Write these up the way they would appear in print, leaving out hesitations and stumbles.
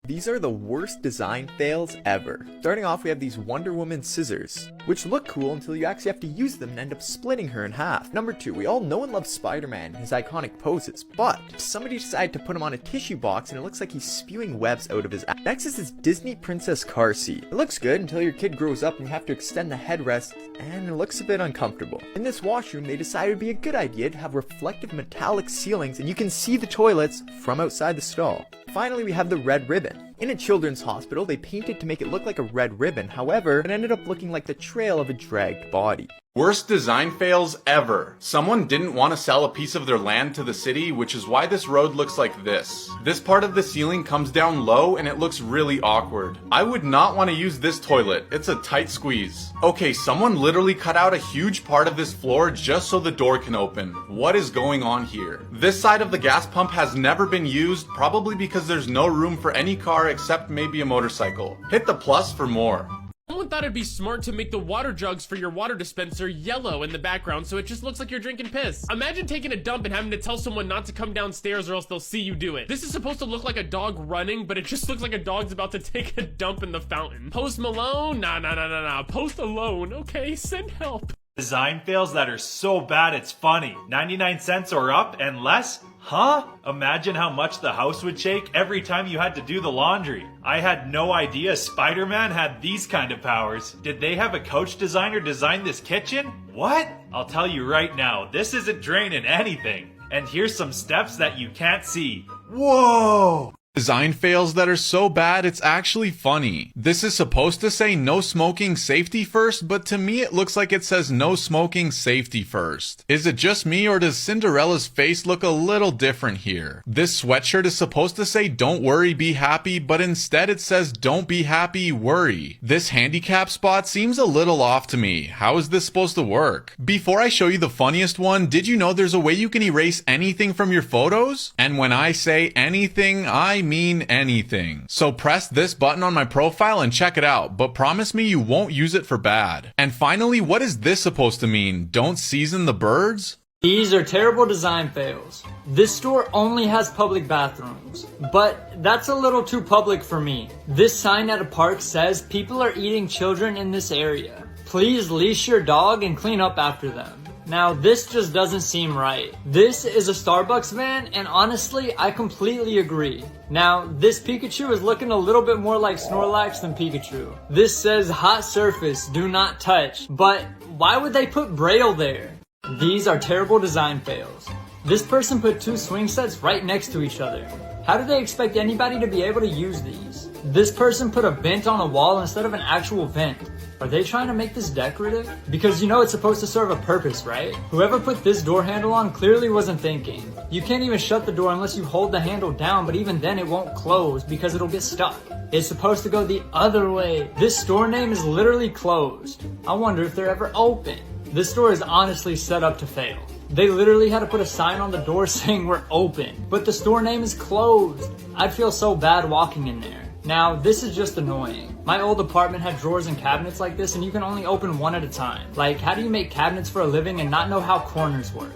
These are the worst design fails ever. Starting off, we have these Wonder Woman scissors, which look cool until you actually have to use them and end up splitting her in half. Number 2, we all know and love Spider-Man, his iconic poses, but somebody decided to put him on a tissue box and it looks like he's spewing webs out of his ass. Next is this Disney princess car seat. It looks good until your kid grows up and you have to extend the headrest, and it looks a bit uncomfortable. In this washroom, they decided it would be a good idea to have reflective metallic ceilings and you can see the toilets from outside the stall. Finally, we have the red ribbon. In a children's hospital, they painted to make it look like a red ribbon, however, it ended up looking like the trail of a dragged body. Worst design fails ever. Someone didn't want to sell a piece of their land to the city, which is why this road looks like this. This part of the ceiling comes down low and it looks really awkward. I would not want to use this toilet. It's a tight squeeze. Okay, someone literally cut out a huge part of this floor just so the door can open. What is going on here? This side of the gas pump has never been used, probably because there's no room for any car except maybe a motorcycle. Hit the plus for more. Someone thought it'd be smart to make the water jugs for your water dispenser yellow in the background so it just looks like you're drinking piss. Imagine taking a dump and having to tell someone not to come downstairs or else they'll see you do it. This is supposed to look like a dog running, but it just looks like a dog's about to take a dump in the fountain. Post Malone? Nah. Post Alone. Okay, send help. Design fails that are so bad it's funny. 99 cents or up and less? Huh? Imagine how much the house would shake every time you had to do the laundry. I had no idea Spider-Man had these kind of powers. Did they have a couch designer design this kitchen? What? I'll tell you right now, this isn't draining anything. And here's some steps that you can't see. Whoa! Design fails that are so bad it's actually funny. This is supposed to say no smoking safety first, but to me it looks like it says no smoking safety first. Is it just me or does Cinderella's face look a little different here? This sweatshirt is supposed to say don't worry, be happy, but instead it says don't be happy, worry. This handicap spot seems a little off to me. How is this supposed to work? Before I show you the funniest one, did you know there's a way you can erase anything from your photos? And when I say anything, I mean anything. So press this button on my profile and check it out, but promise me you won't use it for bad. And finally, what is this supposed to mean? Don't season the birds? These are terrible design fails. This store only has public bathrooms, but that's a little too public for me. This sign at a park says people are eating children in this area. Please leash your dog and clean up after them. Now, this just doesn't seem right. This is a Starbucks van, and honestly, I completely agree. Now, this Pikachu is looking a little bit more like Snorlax than Pikachu. This says hot surface, do not touch. But why would they put Braille there? These are terrible design fails. This person put 2 swing sets right next to each other. How do they expect anybody to be able to use these? This person put a vent on a wall instead of an actual vent. Are they trying to make this decorative? Because you know it's supposed to serve a purpose, right? Whoever put this door handle on clearly wasn't thinking. You can't even shut the door unless you hold the handle down, but even then it won't close because it'll get stuck. It's supposed to go the other way. This store name is literally closed. I wonder if they're ever open. This store is honestly set up to fail. They literally had to put a sign on the door saying we're open, but the store name is closed. I'd feel so bad walking in there. Now, this is just annoying. My old apartment had drawers and cabinets like this and you can only open one at a time. Like, how do you make cabinets for a living and not know how corners work?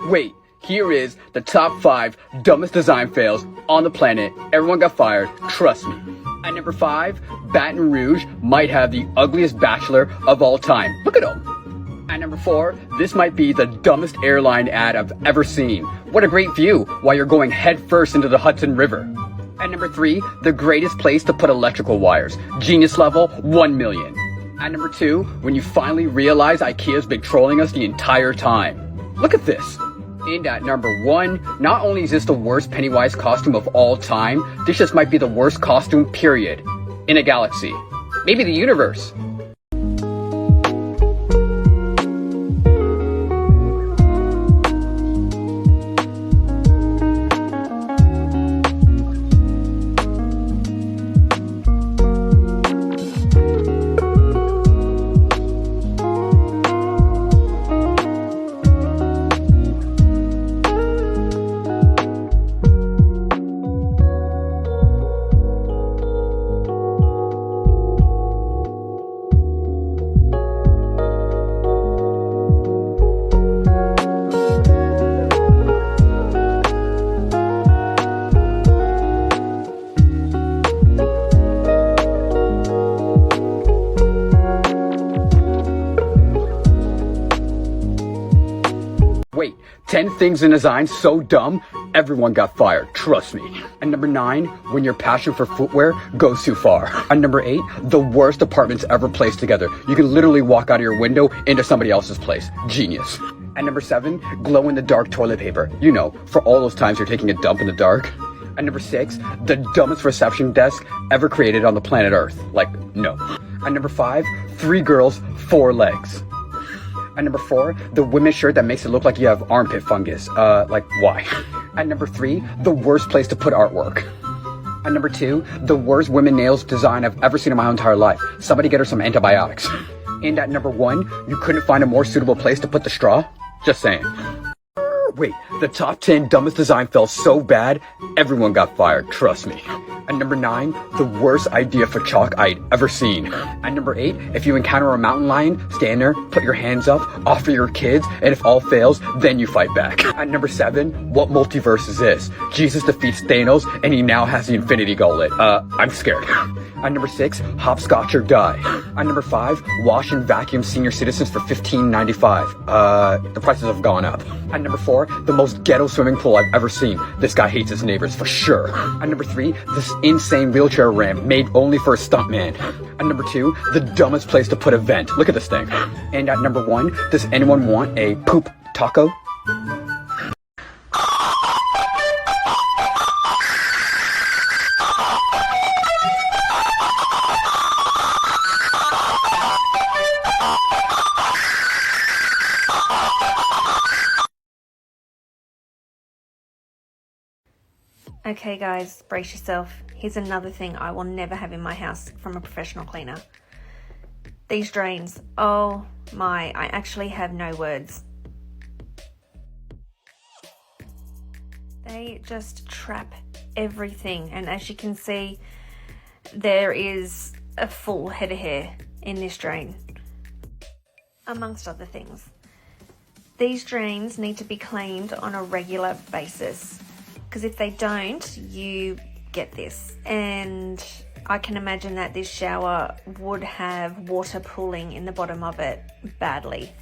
Wait, here is the top 5 dumbest design fails on the planet. Everyone got fired, trust me. At number 5, Baton Rouge might have the ugliest bachelor of all time. Look at him. At number 4, this might be the dumbest airline ad I've ever seen. What a great view while you're going headfirst into the Hudson River. At number 3, the greatest place to put electrical wires. Genius level, 1 million. At number 2, when you finally realize IKEA's been trolling us the entire time. Look at this. And at number 1, not only is this the worst Pennywise costume of all time, this just might be the worst costume, period. In a galaxy. Maybe the universe. 8, 10 things in design so dumb, everyone got fired, trust me. And number 9, when your passion for footwear goes too far. And number 8, the worst apartments ever placed together. You can literally walk out of your window into somebody else's place. Genius. And number 7, glow-in-the-dark toilet paper. You know, for all those times you're taking a dump in the dark. And number 6, the dumbest reception desk ever created on the planet Earth. Like, no. And number 5, 3 girls, 4 legs. And number 4, the women's shirt that makes it look like you have armpit fungus. Like, why? And number 3, the worst place to put artwork. And number 2, the worst women nails design I've ever seen in my entire life. Somebody get her some antibiotics. And at number 1, you couldn't find a more suitable place to put the straw? Just saying. Wait, the top 10 dumbest design fell so bad, everyone got fired, trust me. And number 9, the worst idea for chalk I'd ever seen. And number 8, if you encounter a mountain lion, stand there, put your hands up, offer your kids, and if all fails, then you fight back. And number 7, what multiverse is this? Jesus defeats Thanos, and he now has the Infinity Gauntlet. I'm scared. And number 6, hopscotch or die. And number 5, wash and vacuum senior citizens for $15.95. The prices have gone up. And number 4, the most ghetto swimming pool I've ever seen. This guy hates his neighbors for sure. And number 3, this insane wheelchair ramp made only for a stuntman. And number 2, the dumbest place to put a vent. Look at this thing. And at number 1, does anyone want a poop taco? Okay guys, brace yourself. Here's another thing I will never have in my house from a professional cleaner. These drains. Oh my, I actually have no words. They just trap everything, and as you can see, there is a full head of hair in this drain, amongst other things. These drains need to be cleaned on a regular basis, because if they don't, you get this. And I can imagine that this shower would have water pooling in the bottom of it badly.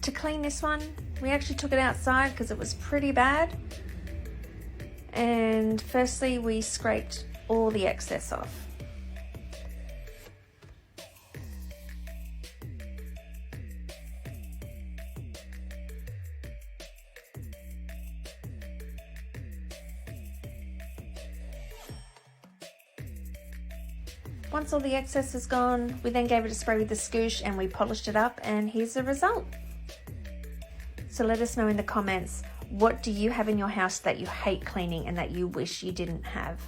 To clean this one, we actually took it outside because it was pretty bad. And firstly, we scraped all the excess off. Once all the excess is gone, we then gave it a spray with the Scoosh and we polished it up, and here's the result. So let us know in the comments, what do you have in your house that you hate cleaning and that you wish you didn't have?